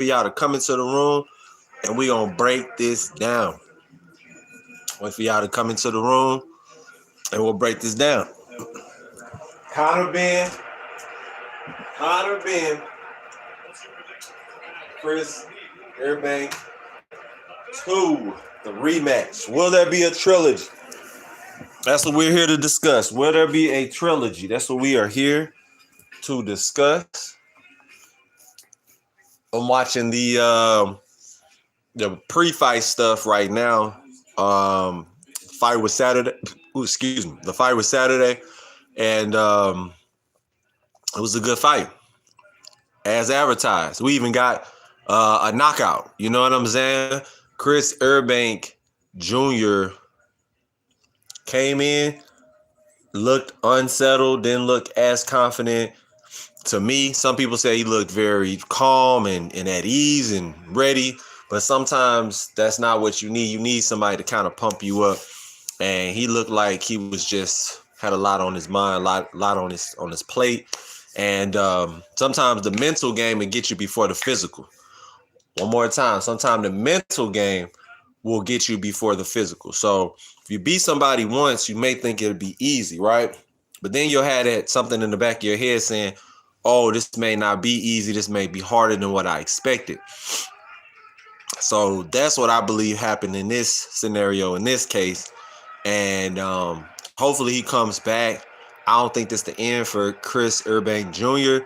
for y'all to come into the room, and we gonna break this down. Wait for y'all to come into the room, and we'll break this down. Conor Benn, Chris Eubank 2, the rematch. Will there be a trilogy? That's what we're here to discuss. Will there be a trilogy? That's what we are here to discuss. I'm watching the pre-fight stuff right now. Fight was Saturday. Ooh, excuse me. The fight was Saturday, and it was a good fight, as advertised. We even got a knockout. You know what I'm saying? Chris Eubank Jr. came in, looked unsettled, didn't look as confident. To me, some people say he looked very calm and at ease and ready, but sometimes that's not what you need. You need somebody to kind of pump you up, and he looked like he was just had a lot on his mind, lot on his plate, and sometimes the mental game will get you before the physical. One more time, sometimes the mental game will get you before the physical. So if you beat somebody once, you may think it'll be easy, right? But then you'll have that something in the back of your head saying, oh, this may not be easy. This may be harder than what I expected. So that's what I believe happened in this scenario, in this case. And hopefully he comes back. I don't think this is the end for Chris Eubank Jr.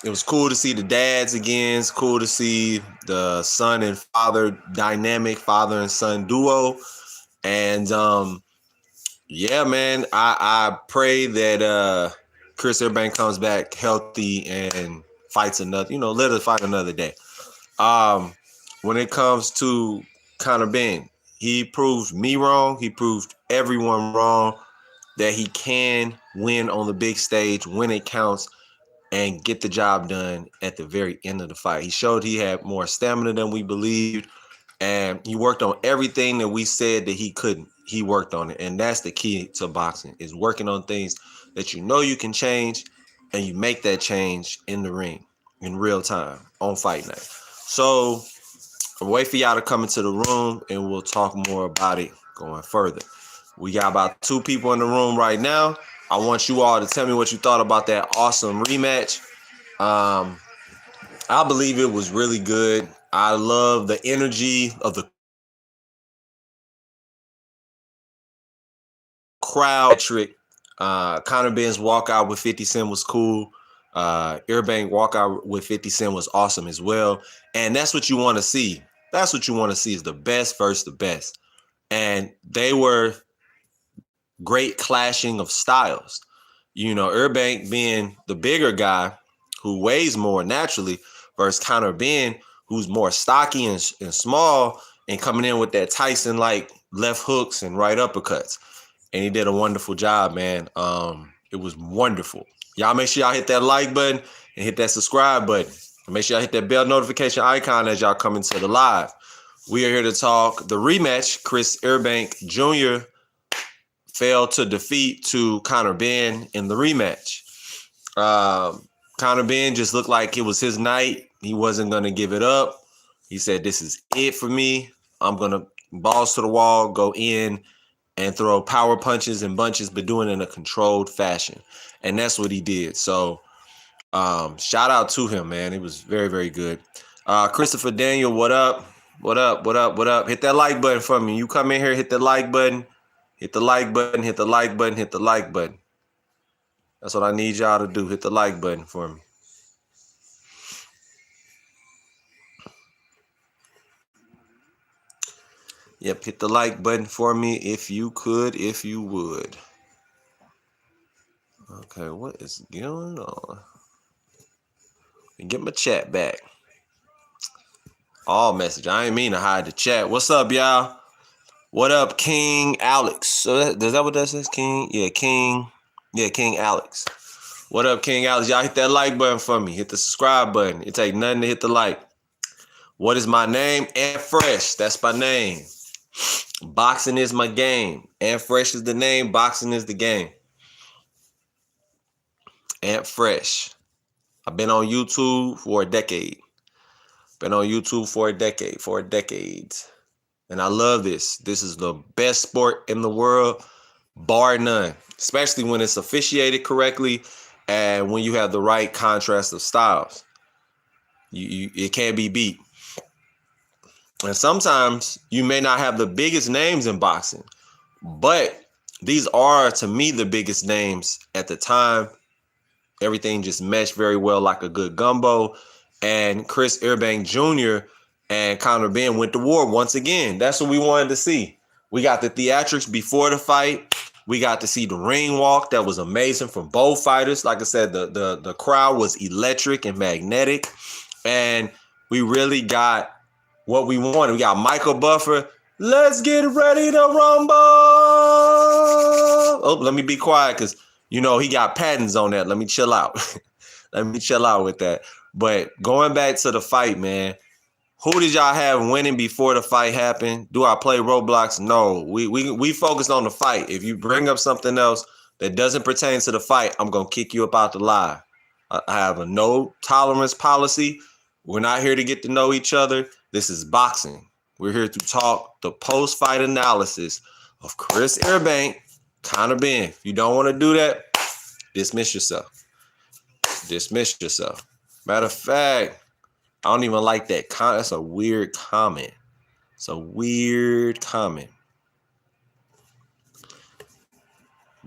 It was cool to see the dads again. It's cool to see the son and father dynamic, father and son duo. And yeah, man, I pray that Chris Eubank comes back healthy and fights another, let us fight another day. When it comes to Conor Benn, he proved me wrong. He proved everyone wrong that he can win on the big stage when it counts and get the job done at the very end of the fight. He showed he had more stamina than we believed, and he worked on everything that we said that he couldn't. He worked on it, and that's the key to boxing, is working on things that you know you can change, and you make that change in the ring in real time on fight night. So I'll wait for y'all to come into the room, and we'll talk more about it going further. We got about 2 people in the room right now. I want you all to tell me what you thought about that awesome rematch. I believe it was really good. I love the energy of the crowd. Conor Benn's walkout with 50 Cent was cool. Eubank walkout with 50 Cent was awesome as well. And that's what you want to see. That's what you want to see, is the best versus the best. And they were great clashing of styles. Eubank being the bigger guy who weighs more naturally versus Conor Benn, who's more stocky and small and coming in with that Tyson-like left hooks and right uppercuts. And he did a wonderful job, man. It was wonderful. Y'all make sure y'all hit that like button and hit that subscribe button. Make sure y'all hit that bell notification icon as y'all come into the live. We are here to talk the rematch. Chris Eubank Jr. failed to defeat to Conor Benn in the rematch. Conor Benn just looked like it was his night. He wasn't going to give it up. He said, this is it for me. I'm going to balls to the wall, go in and throw power punches and bunches, but doing it in a controlled fashion. And that's what he did. So shout out to him, man. It was very, very good. Christopher Daniel, what up? What up? What up? What up? Hit that like button for me. You come in here, hit the like button. Hit the like button, hit the like button, hit the like button. That's what I need y'all to do. Hit the like button for me. Yep, hit the like button for me if you could, if you would. Okay, what is going on? Get my chat back. All message. I ain't mean to hide the chat. What's up, y'all? What up, King Alex? So is that what that says, King? Yeah, King. Yeah, King Alex. What up, King Alex? Y'all hit that like button for me. Hit the subscribe button. It take nothing to hit the like. What is my name? And Fresh. That's my name. Boxing is my game. And Fresh is the name. Boxing is the game. And Fresh. I've been on YouTube for a decade. Been on YouTube for a decade, And I love this. This is the best sport in the world, bar none, especially when it's officiated correctly and when you have the right contrast of styles. It can't be beat. And sometimes you may not have the biggest names in boxing, but these are, to me, the biggest names at the time. Everything just meshed very well like a good gumbo. And Chris Eubank Jr. and Conor Benn went to war once again. That's what we wanted to see. We got the theatrics before the fight. We got to see the ring walk. That was amazing from both fighters. Like I said, the crowd was electric and magnetic. And we really got what we wanted. We got Michael Buffer. Let's get ready to rumble. Oh, let me be quiet because, you know, he got patents on that. Let me chill out. Let me chill out with that. But going back to the fight, man, who did y'all have winning before the fight happened? Do I play Roblox? No, we focused on the fight. If you bring up something else that doesn't pertain to the fight, I'm going to kick you up out the live. I have a no tolerance policy. We're not here to get to know each other. This is boxing. We're here to talk the post-fight analysis of Chris Eubank, Conor Benn. If you don't want to do that, dismiss yourself. Dismiss yourself. Matter of fact, I don't even like that. That's a weird comment. It's a weird comment.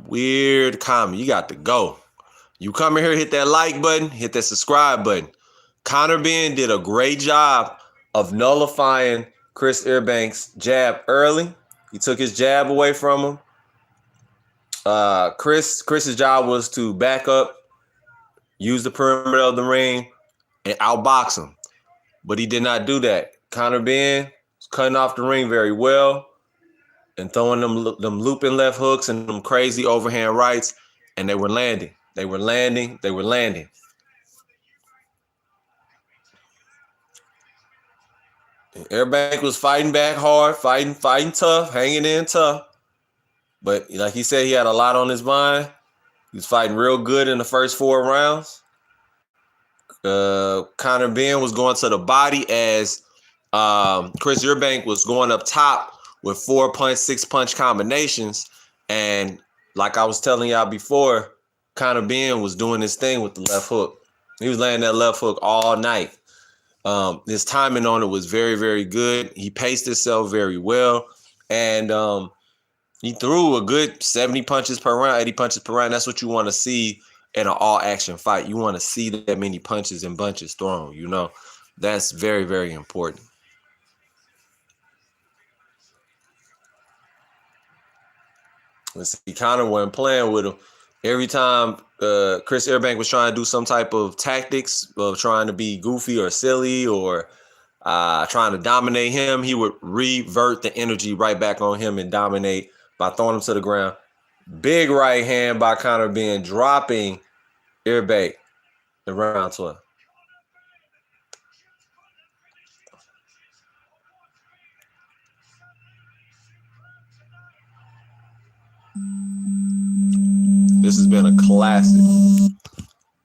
Weird comment. You got to go. You come in here, hit that like button, hit that subscribe button. Conor Benn did a great job of nullifying Chris Eubank's jab early. He took his jab away from him. Chris's job was to back up, use the perimeter of the ring, and outbox him. But he did not do that. Conor Benn was cutting off the ring very well and throwing them looping left hooks and them crazy overhand rights, and they were landing. They were landing. And Eubank was fighting back hard, fighting tough, hanging in tough. But like he said, he had a lot on his mind. He was fighting real good in the first 4 rounds. Conor Benn was going to the body as Chris Eubank was going up top with 4-punch, 6-punch combinations. And like I was telling y'all before, Conor Benn was doing his thing with the left hook. He was laying that left hook all night. His timing on it was very, very good. He paced himself very well. And he threw a good 70 punches per round, 80 punches per round. That's what you want to see in an all-action fight. You want to see that many punches and bunches thrown, you know. That's very, very important. Let's see, Conor wasn't playing with him. Every time Chris Eubank was trying to do some type of tactics of trying to be goofy or silly or trying to dominate him, he would revert the energy right back on him and dominate by throwing him to the ground. Big right hand by Conor Benn, dropping Eubank in round 12. This has been a classic.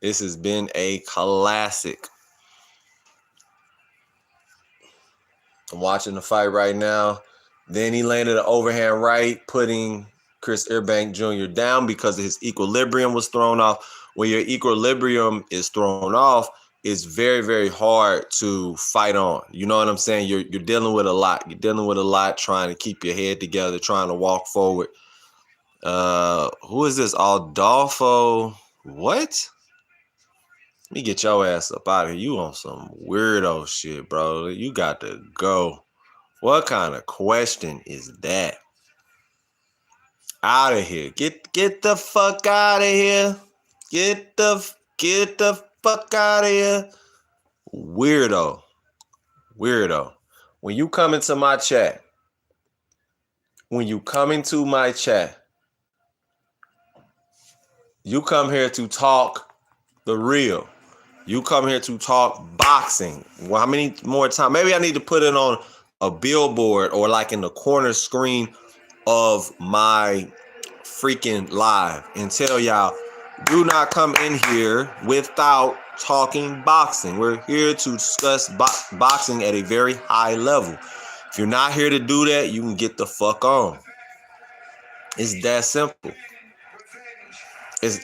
This has been a classic. I'm watching the fight right now. Then he landed an overhand right, putting Chris Eubank Jr. down because his equilibrium was thrown off. When your equilibrium is thrown off, it's very, very hard to fight on. You know what I'm saying? You're dealing with a lot. You're dealing with a lot, trying to keep your head together, trying to walk forward. Who is this? Aldolfo? What? Let me get your ass up out of here. You on some weirdo shit, bro. You got to go. What kind of question is that? Out of here. Get the fuck out of here. Get the fuck out of here. Weirdo. When you come into my chat, you come here to talk the real. You come here to talk boxing. Well, how many more times? Maybe I need to put it on a billboard or like in the corner screen of my freaking live and tell y'all, do not come in here without talking boxing. We're here to discuss boxing at a very high level. If you're not here to do that, you can get the fuck on. It's that simple. It's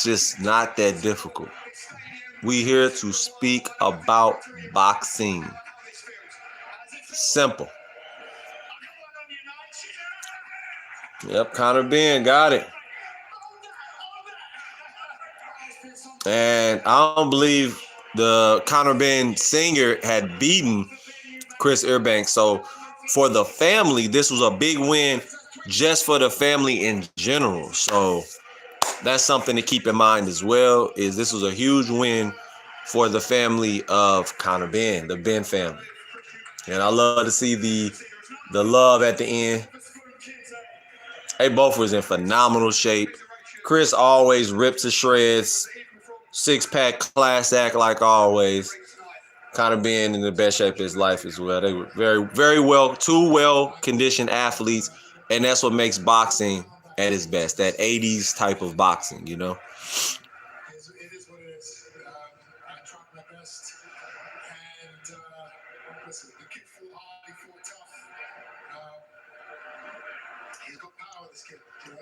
just not that difficult. We here to speak about boxing. Simple. Yep, Conor Benn got it. And I don't believe the Conor Benn Sr. had beaten Chris Eubank. So for the family, this was a big win just for the family in general. So that's something to keep in mind as well, is this was a huge win for the family of Conor Benn, the Benn family. And I love to see the love at the end. They both was in phenomenal shape. Chris always ripped to shreds. Six-pack class act like always. Conor Benn in the best shape of his life as well. They were two well-conditioned athletes, and that's what makes boxing at its best, that 80s type of boxing, you know?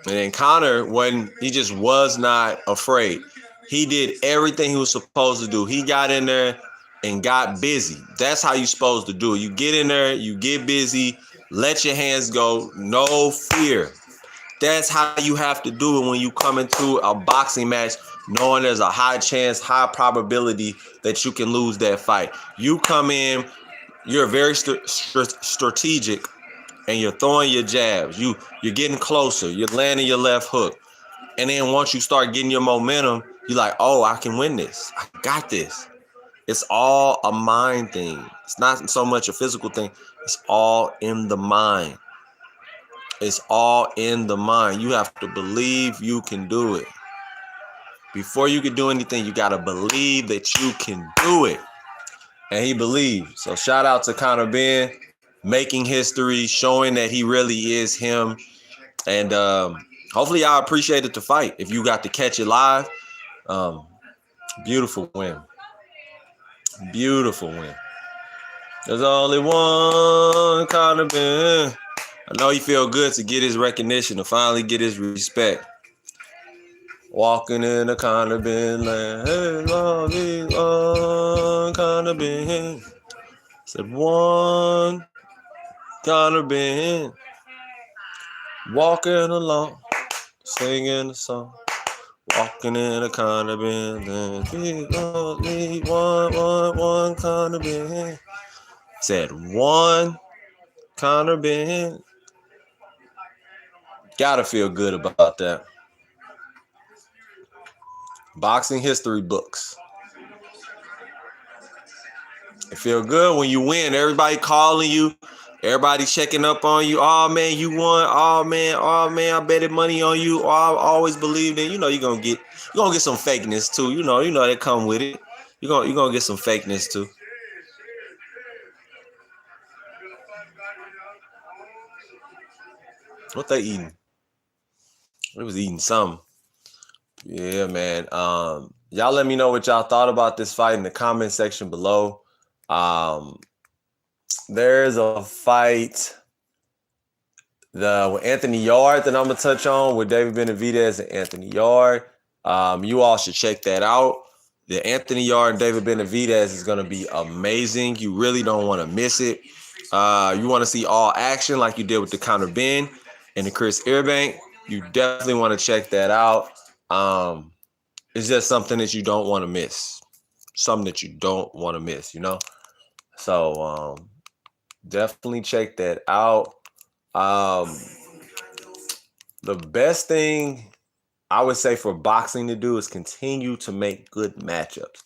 And then Conor, he just was not afraid. He did everything he was supposed to do. He got in there and got busy. That's how you're supposed to do it. You get in there, you get busy, let your hands go, no fear. That's how you have to do it when you come into a boxing match, knowing there's a high chance, high probability that you can lose that fight. You come in, you're very strategic, and you're throwing your jabs. You're getting closer. You're landing your left hook. And then once you start getting your momentum, you're like, oh, I can win this. I got this. It's all a mind thing. It's not so much a physical thing. It's all in the mind. It's all in the mind. You have to believe you can do it. Before you can do anything, you got to believe that you can do it. And he believed. So shout out to Conor Benn, making history, showing that he really is him. And hopefully y'all appreciated the fight. If you got to catch it live, beautiful win. Beautiful win. There's only one Conor Benn. I know he feel good to get his recognition, to finally get his respect. Walking in the Conor Benn land. Hey, only one Conor Benn. Said one Conor Benn. Walking along, singing a song. Walking in a Conor Benn land. Only one Conor Benn. Said one Conor Benn. Gotta feel good about that. Boxing history books. It feel good when you win. Everybody calling you. Everybody checking up on you. Oh, man, you won. Oh, man, I betted money on you. Oh, I always believed in. You know, you're gonna get some fakeness too. You know that come with it. You're gonna get some fakeness too. What they eating? They was eating something. Yeah, man. Y'all let me know what y'all thought about this fight in the comment section below. There's a fight with Anthony Yarde that I'm gonna touch on with David Benavidez and Anthony Yarde. You all should check that out. The Anthony Yarde and David Benavidez is gonna be amazing. You really don't want to miss it. You want to see all action like you did with the Conor Benn and the Chris Eubank. You definitely want to check that out. It's just something that you don't want to miss. Something that you don't want to miss, you know? So definitely check that out. The best thing I would say for boxing to do is continue to make good matchups.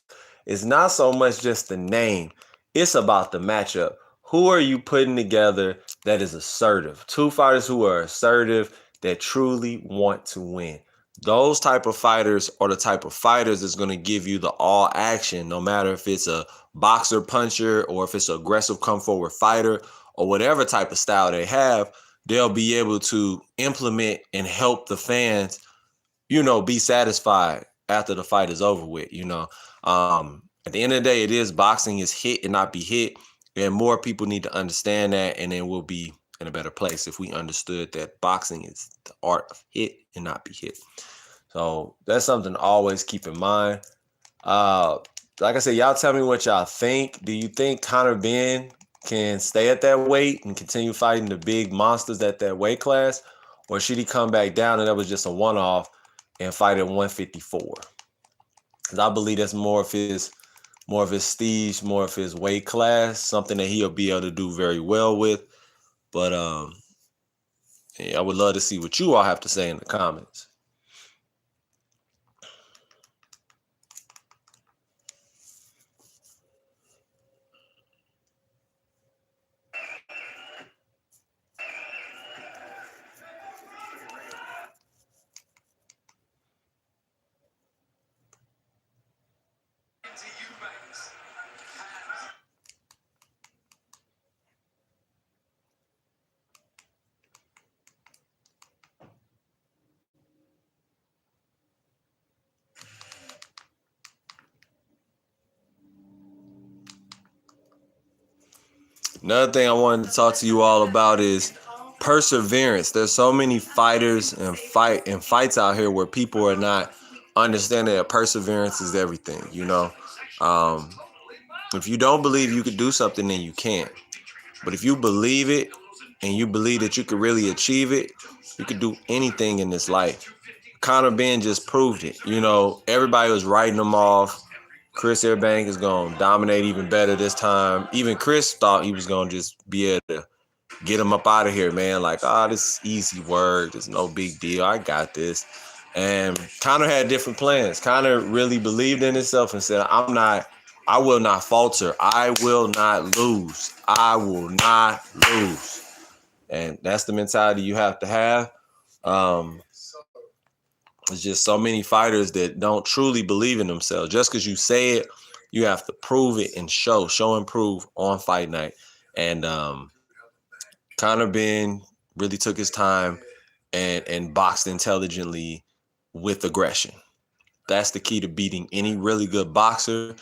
It's not so much just the name. It's about the matchup. Who are you putting together that is assertive? Two fighters who are assertive, that truly want to win. Those type of fighters are the type of fighters that's going to give you the all action, no matter if it's a boxer puncher or if it's an aggressive come forward fighter or whatever type of style they have. They'll be able to implement and help the fans, be satisfied after the fight is over with. At the end of the day, it is boxing is hit and not be hit, and more people need to understand that, and then we'll be in a better place if we understood that boxing is the art of hit and not be hit. So that's something to always keep in mind. Uh, like I said, y'all tell me what y'all think. Do you think Conor Benn can stay at that weight and continue fighting the big monsters at that weight class, or should he come back down and that was just a one-off and fight at 154? Because I believe that's more of his stage, more of his weight class, something that he'll be able to do very well with. But yeah, I would love to see what you all have to say in the comments. Another thing I wanted to talk to you all about is perseverance. There's so many fighters and fights out here where people are not understanding that perseverance is everything. Um, if you don't believe you could do something, then you can't. But if you believe it and you believe that you could really achieve it, you could do anything in this life. Conor Benn just proved it. Everybody was writing him off. Chris Eubank is going to dominate even better this time. Even Chris thought he was going to just be able to get him up out of here, man. Like, this is easy work. There's no big deal. I got this. And Conor had different plans. Conor really believed in himself and said, I will not falter. I will not lose. I will not lose. And that's the mentality you have to have. There's just so many fighters that don't truly believe in themselves. Just because you say it, you have to prove it and show and prove on fight night. And Conor Benn really took his time and boxed intelligently with aggression. That's the key to beating any really good boxer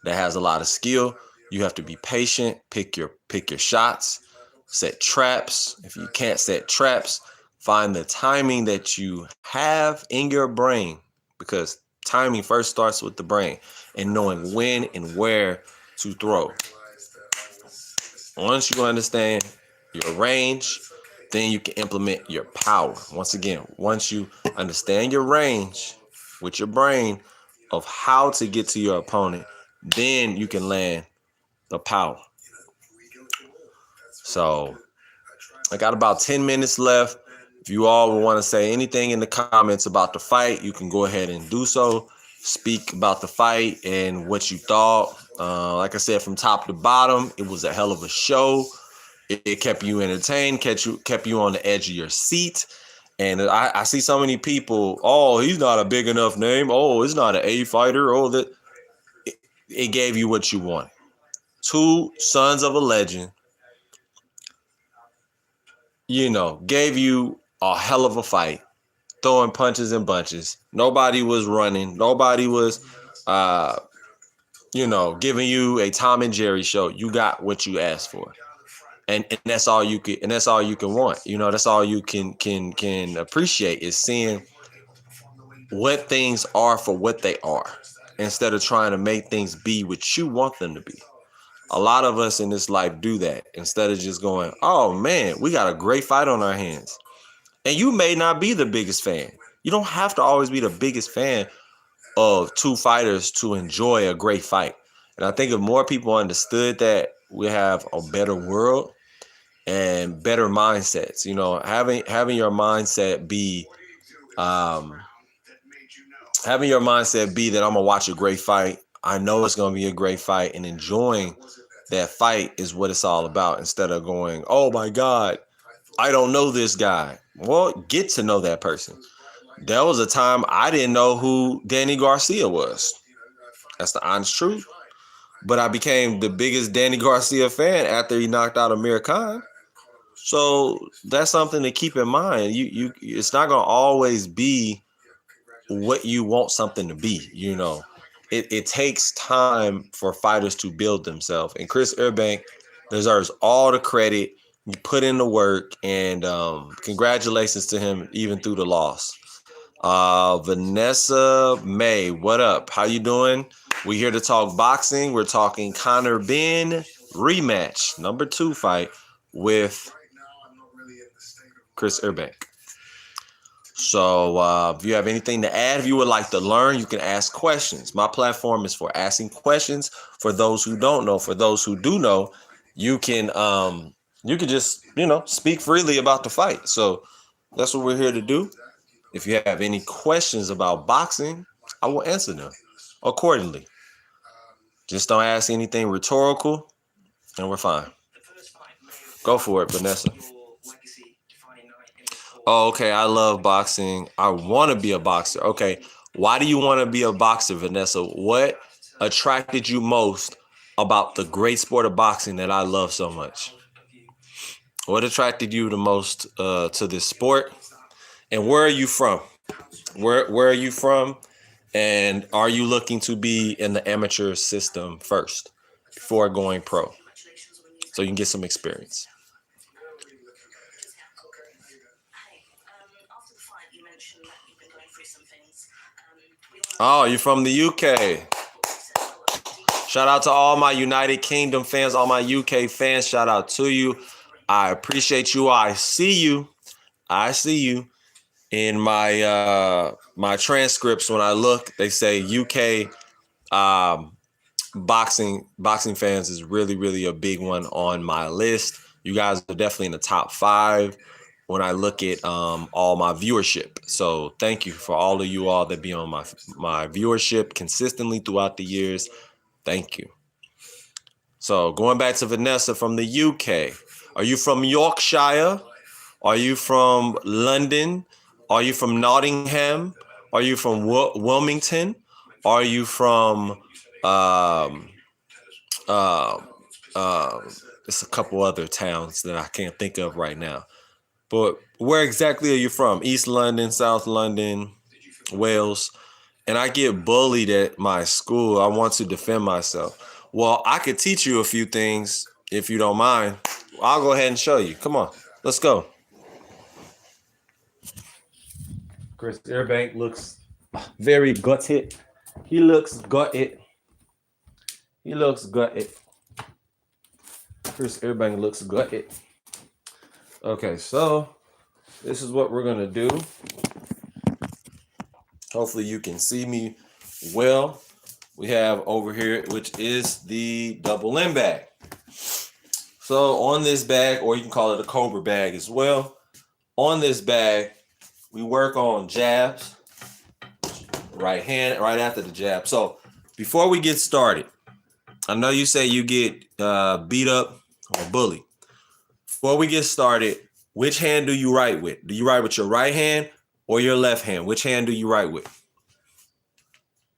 that has a lot of skill. You have to be patient, pick your shots, set traps. If you can't set traps, find the timing that you have in your brain, because timing first starts with the brain and knowing when and where to throw. Once you understand your range, then you can implement your power. Once again, once you understand your range with your brain of how to get to your opponent, then you can land the power. So I got about 10 minutes left. If you all want to say anything in the comments about the fight, you can go ahead and do so. Speak about the fight and what you thought. Like I said, from top to bottom, it was a hell of a show. It kept you entertained, kept you on the edge of your seat. And I see so many people, he's not a big enough name. It's not an A fighter. It gave you what you wanted. Two sons of a legend, gave you a hell of a fight, throwing punches and bunches. Nobody was running. Nobody was, giving you a Tom and Jerry show. You got what you asked for. And that's all you can, want. That's all you can appreciate is seeing what things are for what they are, instead of trying to make things be what you want them to be. A lot of us in this life do that instead of just going, oh man, we got a great fight on our hands. And you may not be the biggest fan. You don't have to always be the biggest fan of two fighters to enjoy a great fight. And I think if more people understood that, we have a better world and better mindsets. Having your mindset be that I'm gonna watch a great fight. I know it's gonna be a great fight, and enjoying that fight is what it's all about, instead of going, oh my God, I don't know this guy. Well, get to know that person. There was a time I didn't know who Danny Garcia was. That's the honest truth. But I became the biggest Danny Garcia fan after he knocked out Amir Khan. So that's something to keep in mind. It's not gonna always be what you want something to be. It takes time for fighters to build themselves, and Chris Eubank deserves all the credit. He put in the work, and congratulations to him even through the loss. Vanessa May, what up? How you doing? We here to talk boxing. We're talking Conor Benn rematch, number 2 fight with Chris Eubank. So if you have anything to add, if you would like to learn, you can ask questions. My platform is for asking questions. For those who don't know, for those who do know, you can just speak freely about the fight. So that's what we're here to do. If you have any questions about boxing, I will answer them accordingly. Just don't ask anything rhetorical, and we're fine. Go for it, Vanessa. Oh, okay. I love boxing. I want to be a boxer. Okay. Why do you want to be a boxer, Vanessa? What attracted you most about the great sport of boxing that I love so much? What attracted you the most to this sport? And where are you from? Where are you from? And are you looking to be in the amateur system first before going pro, so you can get some experience? Oh, you're from the UK. Shout out to all my United Kingdom fans, all my UK fans. Shout out to you. I appreciate you. I see you in my my transcripts. When I look, they say UK boxing fans is really a big one on my list. You guys are definitely in the top 5 when I look at all my viewership. So thank you for all of you all that be on my viewership consistently throughout the years. Thank you. So going back to Vanessa from the UK, are you from Yorkshire? Are you from London? Are you from Nottingham? Are you from Wilmington? Are you from there's a couple other towns that I can't think of right now. But where exactly are you from? East London, South London, Wales? And I get bullied at my school. I want to defend myself. Well, I could teach you a few things if you don't mind. I'll go ahead and show you. Come on, let's go. Chris Eubank looks very gutted. He looks gutted. Chris Eubank looks gutted. Okay, so this is what we're gonna do. Hopefully you can see me well. We have over here, which is the double M bag. So on this bag, or you can call it a Cobra bag as well. On this bag, we work on jabs, right hand, right after the jab. So before we get started, I know you say you get beat up or bullied. Before we get started, which hand do you write with? Do you write with your right hand or your left hand? Which hand do you write with?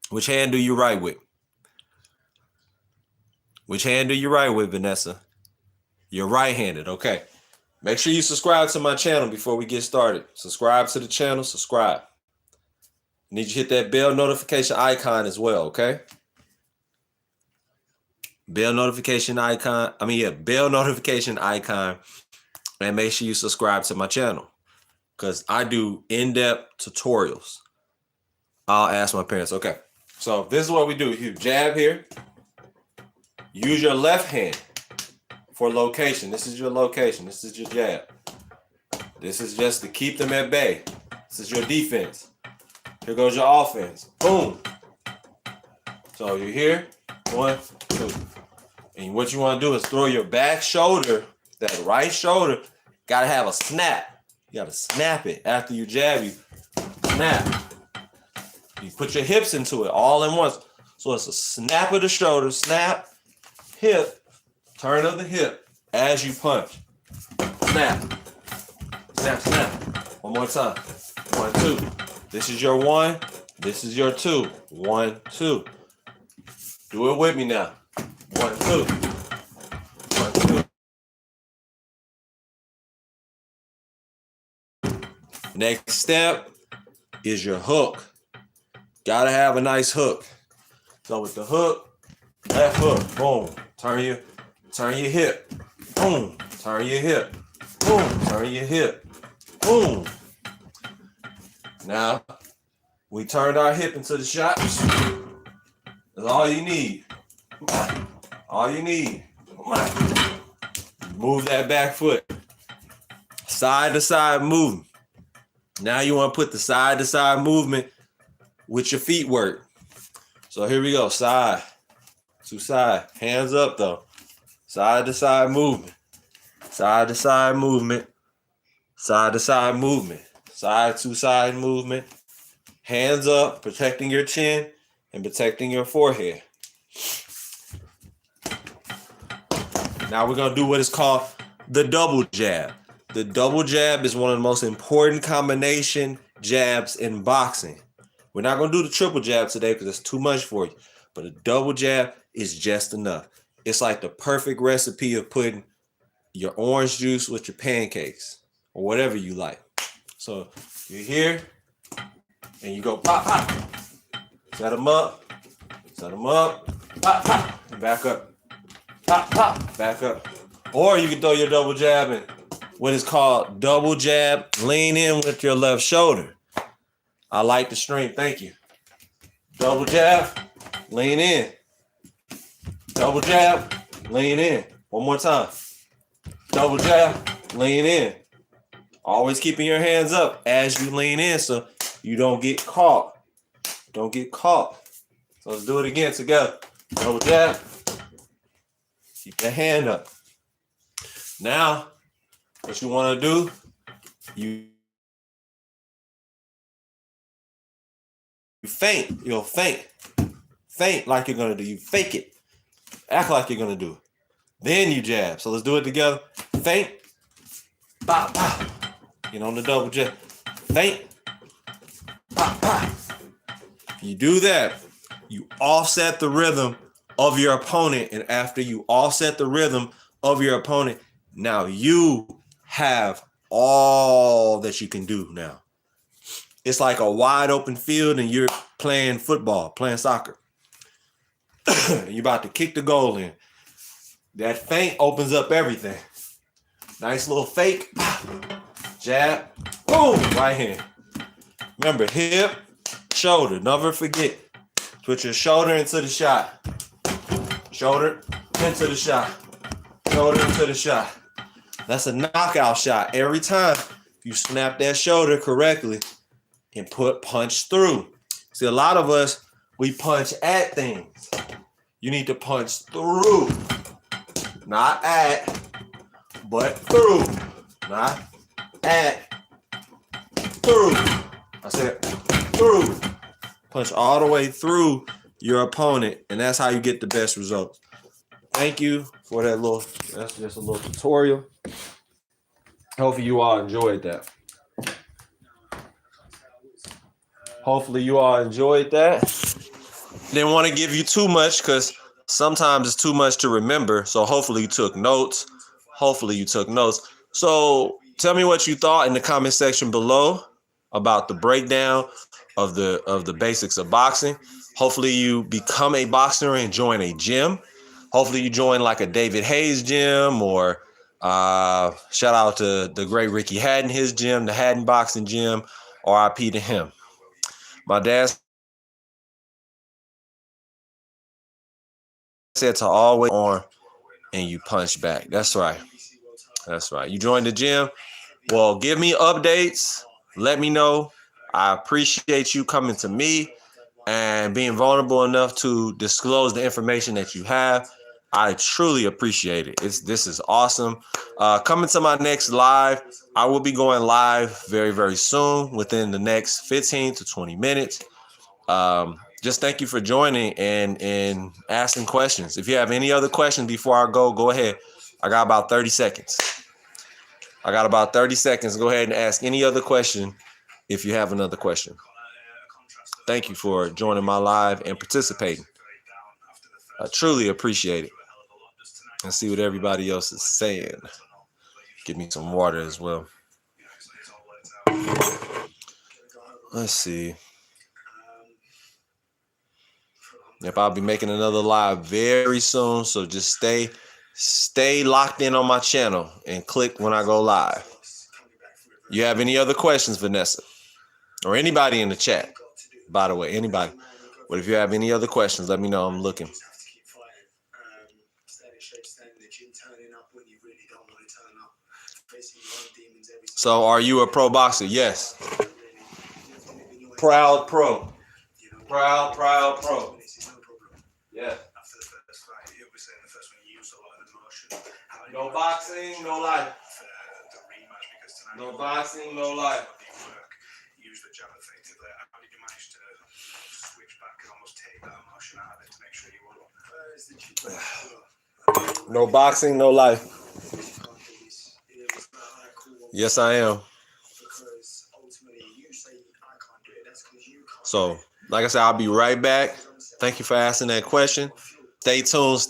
Which hand do you write with? Which hand do you write with, Vanessa? You're right-handed. Okay. Make sure you subscribe to my channel before we get started. Subscribe to the channel. Subscribe. Need you to hit that bell notification icon as well, okay? Bell notification icon. Bell notification icon. And make sure you subscribe to my channel, because I do in-depth tutorials. I'll ask my parents. Okay. So this is what we do. You jab here. Use your left hand for location. This is your location. This is your jab. This is just to keep them at bay. This is your defense. Here goes your offense. Boom. So you're here. 1, 2. And what you want to do is throw your back shoulder, that right shoulder, got to have a snap. You got to snap it. After you jab, you snap. You put your hips into it all in once. So it's a snap of the shoulder, snap, hip, turn of the hip as you punch. Snap. Snap, snap. One more time. 1, 2. This is your 1. This is your 2. 1, 2. Do it with me now. 1, 2. 1, 2. Next step is your hook. Gotta have a nice hook. So with the hook, left hook, boom, turn your hip, boom, turn your hip, boom, turn your hip, boom. Now, we turned our hip into the shot. That's all you need. All you need. Move that back foot. Side to side movement. Now you want to put the side to side movement with your feet work. So here we go. Side to side. Hands up though. Side to side movement. Side to side movement. Side to side movement. Side to side movement. Hands up, protecting your chin and protecting your forehead. Now we're going to do what is called the double jab. The double jab is one of the most important combination jabs in boxing. We're not going to do the triple jab today because it's too much for you. But a double jab is just enough. It's like the perfect recipe of putting your orange juice with your pancakes or whatever you like. So you're here and you go pop, pop. Set them up, pop, pop, and back up. Pop, pop, back up. Or you can throw your double jab in what is called double jab, lean in with your left shoulder. I like the strength, thank you. Double jab, lean in. Double jab, lean in. One more time. Double jab, lean in. Always keeping your hands up as you lean in so you don't get caught. Don't get caught. So let's do it again together. Double jab. Keep your hand up. Now, what you want to do, you feint. You'll feint. Feint like you're going to do. You fake it. Act like you're going to do it. Then you jab. So let's do it together. Feint. Bop, bop. Get on the double jab. Feint. Bop, bop. You do that, you offset the rhythm of your opponent. And after you offset the rhythm of your opponent, now you have all that you can do now. It's like a wide open field and you're playing football, playing soccer. You're about to kick the goal in. That feint opens up everything. Nice little fake. Jab. Boom. Right hand. Remember, hip, shoulder. Never forget. Put your shoulder into the shot. Shoulder into the shot. Shoulder into the shot. That's a knockout shot. Every time you snap that shoulder correctly and punch through. See, a lot of us, we punch at things. You need to punch through. Not at, but through. Not at, through. I said through. Punch all the way through your opponent, and that's how you get the best results. Thank you for that that's just a little tutorial. Hopefully you all enjoyed that. Didn't want to give you too much because sometimes it's too much to remember. So hopefully you took notes. So tell me what you thought in the comment section below about the breakdown of the basics of boxing. Hopefully you become a boxer and join a gym. Hopefully you join like a David Hayes gym or shout out to the great Ricky Hatton, his gym, the Hatton Boxing Gym. RIP to him. My dad said to always arm and you punch back. That's right. You joined the gym. Well, give me updates. Let me know. I appreciate you coming to me and being vulnerable enough to disclose the information that you have. I truly appreciate it. This is awesome. Coming to my next live, I will be going live very, very soon within the next 15 to 20 minutes. Just thank you for joining and asking questions. If you have any other questions before I go ahead. I got about 30 seconds. Go ahead and ask any other question if you have another question. Thank you for joining my live and participating. I truly appreciate it. And see what everybody else is saying. Give me some water as well. Let's see. Yep, I'll be making another live very soon. So just stay locked in on my channel and click when I go live. You have any other questions, Vanessa? Or anybody in the chat, by the way, anybody. But if you have any other questions, let me know. I'm looking. So are you a pro boxer? Yes. Proud pro. Proud pro. Yeah. No boxing, no life. No boxing, no life. Use the jab effectively. How did you manage to switch back and almost take that emotion out of it to make sure you won? No boxing, no life. Yes, I am. So, like I said, I'll be right back. Thank you for asking that question. Stay tuned.